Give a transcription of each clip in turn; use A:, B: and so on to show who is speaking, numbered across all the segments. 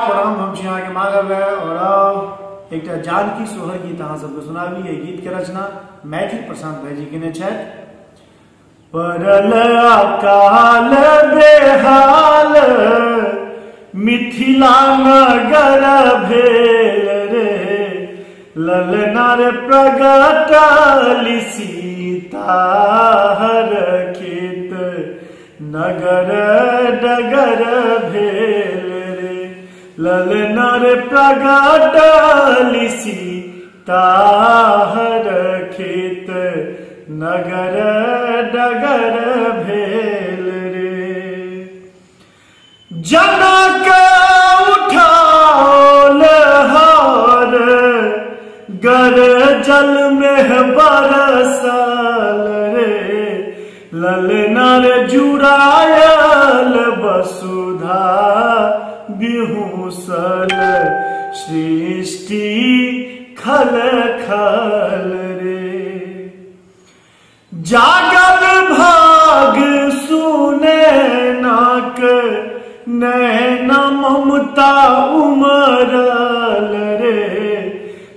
A: प्रणाम हम छी अहाँ के माधव है और एक जानकी सोहर गीत अहाँ सबके सुनाबी। ये गीत के रचना मैथिल प्रशांत भाई जी केने छथि। परल अकाल बेहाल मिथिला नगर भेल रे, ललना रे प्रगटली सीता हर खेत नगर डगर भेल रे, ललना रे प्रगटली सीता हर खेत नगर डगर भेल रे। जनक उठाओल हर गर जल में बरसल रे, ललना रे जुड़ायल वसुधा बिहुसल सृष्टि खल खल रे। जागल भाग सुने नाक नैना ममता उमरल रे,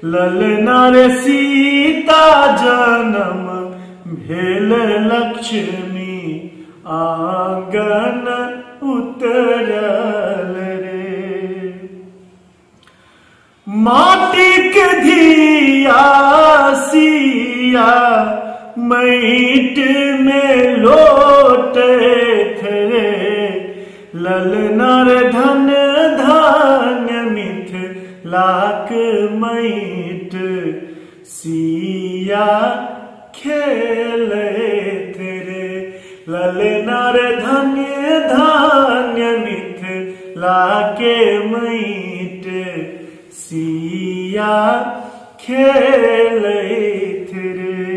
A: ललना रे सीता जन्म भेल लक्ष्मी आंगन उतरल रे। माटिक धिया सिया मैट में लोटे थे, ललना रे धन धान्य मिथिलाक मैट सिया खेलैत रे, ललना रे धन्य धान्य मिथिलाके मैट सिया खेलैत रे।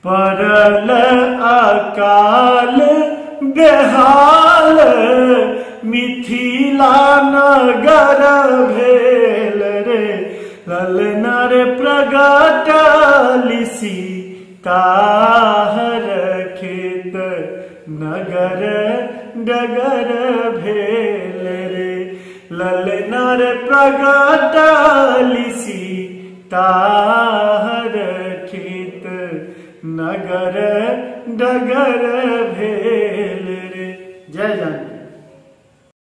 A: परल अकाल बेहाल मिथिला नगर भेल रे, ललना रे प्रगटली सीता हर खेत नगर डगर भेल रे, ललना रे प्रगटली सीता हर खेत नगर डगर भेल रे। जय जानकी।